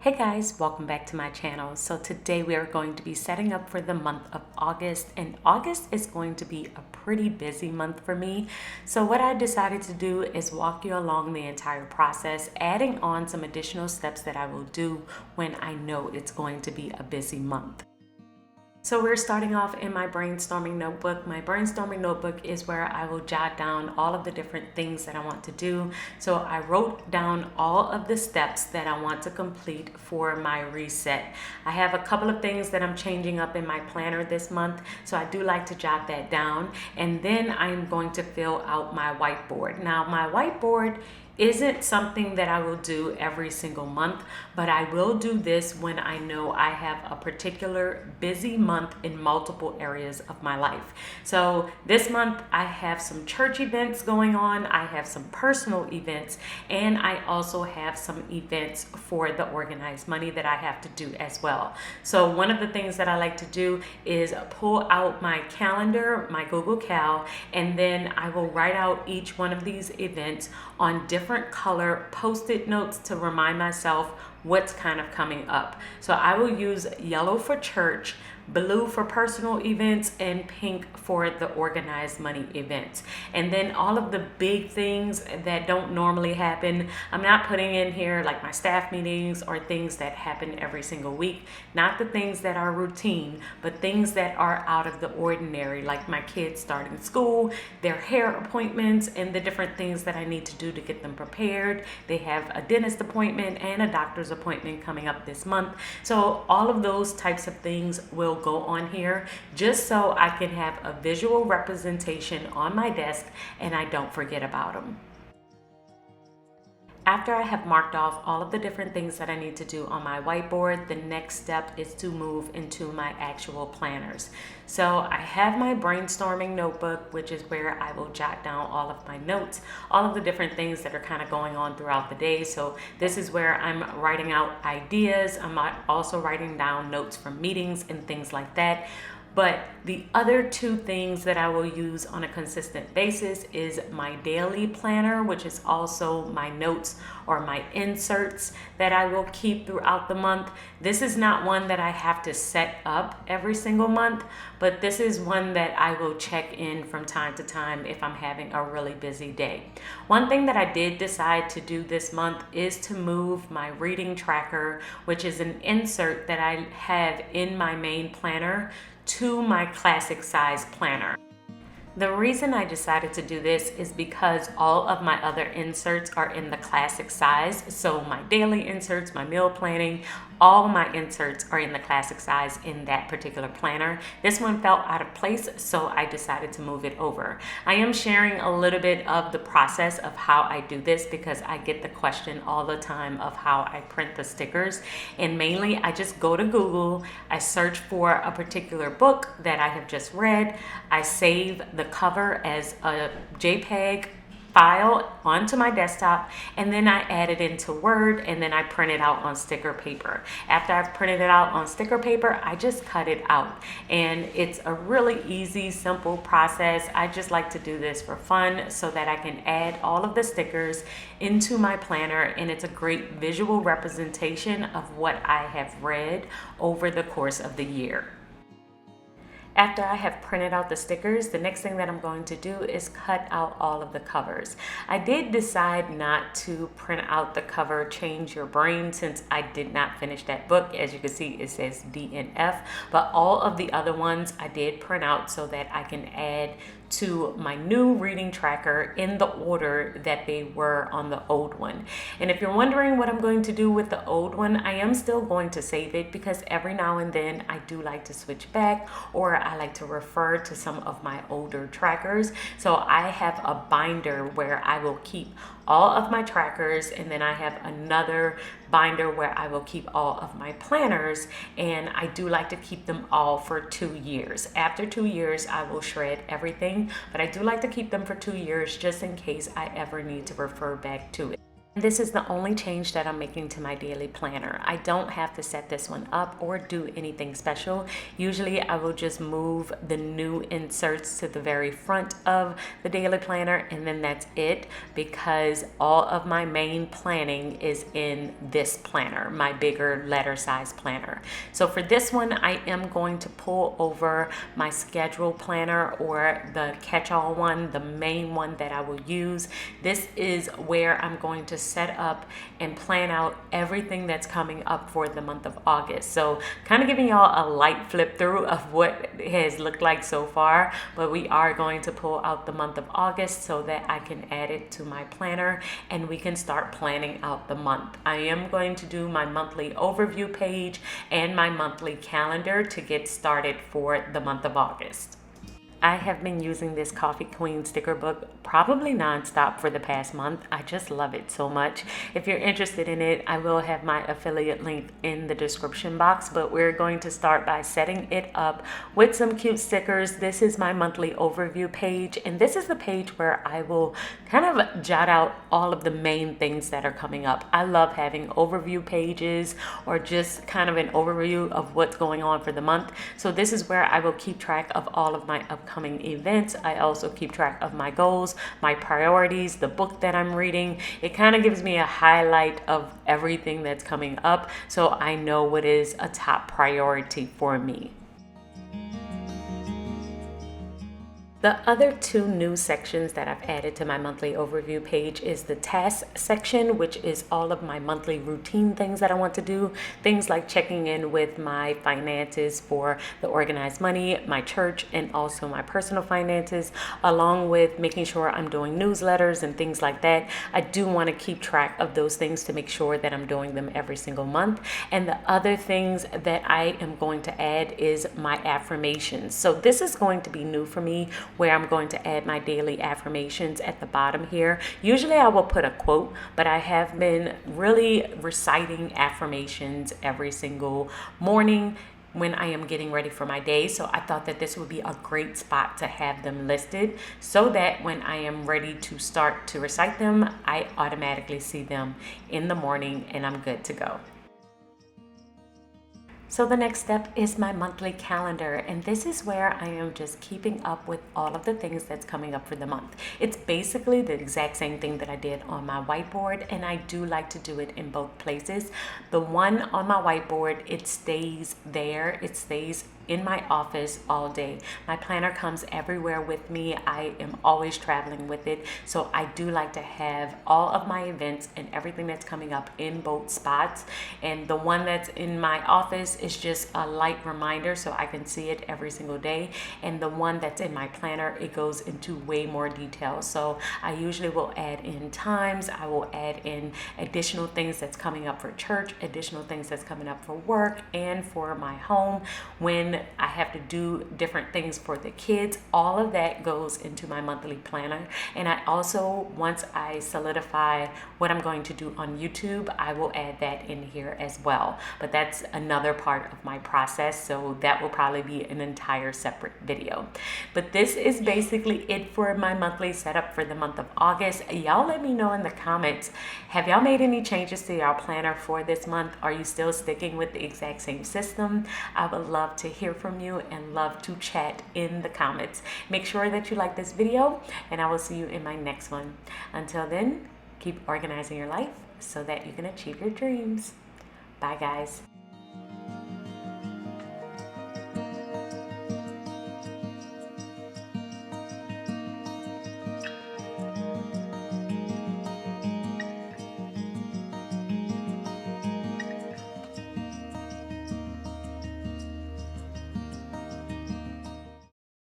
Hey guys, welcome back to my channel. So today we are going to be setting up for the month of August, and August is going to be a pretty busy month for me. So what I decided to do is walk you along the entire process, adding on some additional steps that I will do when I know it's going to be a busy month. So we're starting off in my brainstorming notebook. My brainstorming notebook is where I will jot down all of the different things that I want to do. So I wrote down all of the steps that I want to complete for my reset. I have a couple of things that I'm changing up in my planner this month, so I do like to jot that down. And then I'm going to fill out my whiteboard. Now my whiteboard isn't something that I will do every single month, but I will do this when I know I have a particular busy month in multiple areas of my life. So this month I have some church events going on, I have some personal events, and I also have some events for the organized money that I have to do as well. So one of the things that I like to do is pull out my calendar, my Google Cal, and then I will write out each one of these events on different color post-it notes to remind myself what's kind of coming up. So I will use yellow for church, blue for personal events, and pink for the organized money events. And then all of the big things that don't normally happen, I'm not putting in here, like my staff meetings or things that happen every single week. Not the things that are routine, but things that are out of the ordinary, like my kids starting school, their hair appointments, and the different things that I need to do to get them prepared. They have a dentist appointment and a doctor's appointment coming up this month. So all of those types of things will go on here just so I can have a visual representation on my desk and I don't forget about them. After I have marked off all of the different things that I need to do on my whiteboard, the next step is to move into my actual planners. So I have my brainstorming notebook, which is where I will jot down all of my notes, all of the different things that are kind of going on throughout the day. So this is where I'm writing out ideas. I'm also writing down notes from meetings and things like that. But the other two things that I will use on a consistent basis is my daily planner, which is also my notes or my inserts that I will keep throughout the month. This is not one that I have to set up every single month, but this is one that I will check in from time to time if I'm having a really busy day. One thing that I did decide to do this month is to move my reading tracker, which is an insert that I have in my main planner, to my classic size planner. The reason I decided to do this is because all of my other inserts are in the classic size. So my daily inserts, my meal planning, all my inserts are in the classic size in that particular planner. This one felt out of place, so I decided to move it over. I am sharing a little bit of the process of how I do this because I get the question all the time of how I print the stickers. And mainly I just go to Google, I search for a particular book that I have just read, I save the cover as a JPEG file onto my desktop, and then I add it into Word, and then I print it out on sticker paper. After I've printed it out on sticker paper, I just cut it out. And it's a really easy, simple process. I just like to do this for fun so that I can add all of the stickers into my planner, and it's a great visual representation of what I have read over the course of the year. After I have printed out the stickers, the next thing that I'm going to do is cut out all of the covers. I did decide not to print out the cover Change Your Brain since I did not finish that book. As you can see, it says D and F, but all of the other ones I did print out so that I can add to my new reading tracker in the order that they were on the old one. And if you're wondering what I'm going to do with the old one, I am still going to save it because every now and then I do like to switch back, or I like to refer to some of my older trackers. So I have a binder where I will keep all of my trackers, and then I have another binder where I will keep all of my planners, and I do like to keep them all for 2 years. After 2 years, I will shred everything, but I do like to keep them for 2 years just in case I ever need to refer back to it. This is the only change that I'm making to my daily planner. I don't have to set this one up or do anything special. Usually I will just move the new inserts to the very front of the daily planner, and then that's it, because all of my main planning is in this planner, my bigger letter size planner. So for this one, I am going to pull over my schedule planner, or the catch-all one, the main one that I will use. This is where I'm going to set up and plan out everything that's coming up for the month of August. So kind of giving y'all a light flip through of what it has looked like so far, but we are going to pull out the month of August so that I can add it to my planner and we can start planning out the month. I am going to do my monthly overview page and my monthly calendar to get started for the month of August. I have been using this Coffee Queen sticker book probably nonstop for the past month. I just love it so much. If you're interested in it, I will have my affiliate link in the description box, but we're going to start by setting it up with some cute stickers. This is my monthly overview page, and this is the page where I will kind of jot out all of the main things that are coming up. I love having overview pages or just kind of an overview of what's going on for the month. So this is where I will keep track of all of my upcoming events. I also keep track of my goals, my priorities, the book that I'm reading. It kind of gives me a highlight of everything that's coming up, so I know what is a top priority for me. The other two new sections that I've added to my monthly overview page is the task section, which is all of my monthly routine things that I want to do. Things like checking in with my finances for the organized money, my church, and also my personal finances, along with making sure I'm doing newsletters and things like that. I do want to keep track of those things to make sure that I'm doing them every single month. And the other things that I am going to add is my affirmations. So this is going to be new for me, where I'm going to add my daily affirmations at the bottom here. Usually I will put a quote, but I have been really reciting affirmations every single morning when I am getting ready for my day. So I thought that this would be a great spot to have them listed so that when I am ready to start to recite them, I automatically see them in the morning and I'm good to go. So the next step is my monthly calendar, and this is where I am just keeping up with all of the things that's coming up for the month. It's basically the exact same thing that I did on my whiteboard, and I do like to do it in both places. The one on my whiteboard, it stays there. It stays in my office all day. My planner comes everywhere with me. I am always traveling with it. So I do like to have all of my events and everything that's coming up in both spots. And the one that's in my office is just a light reminder so I can see it every single day. And the one that's in my planner, it goes into way more detail. So I usually will add in times. I will add in additional things that's coming up for church, additional things that's coming up for work and for my home. When I have to do different things for the kids, all of that goes into my monthly planner. And I also, once I solidify what I'm going to do on YouTube, I will add that in here as well. But that's another part of my process, so that will probably be an entire separate video. But this is basically it for my monthly setup for the month of August. Y'all let me know in the comments, have y'all made any changes to your planner for this month? Are you still sticking with the exact same system? I would love to hear from you and love to chat in the comments. Make sure that you like this video, and I will see you in my next one. Until then, keep organizing your life so that you can achieve your dreams. Bye, guys.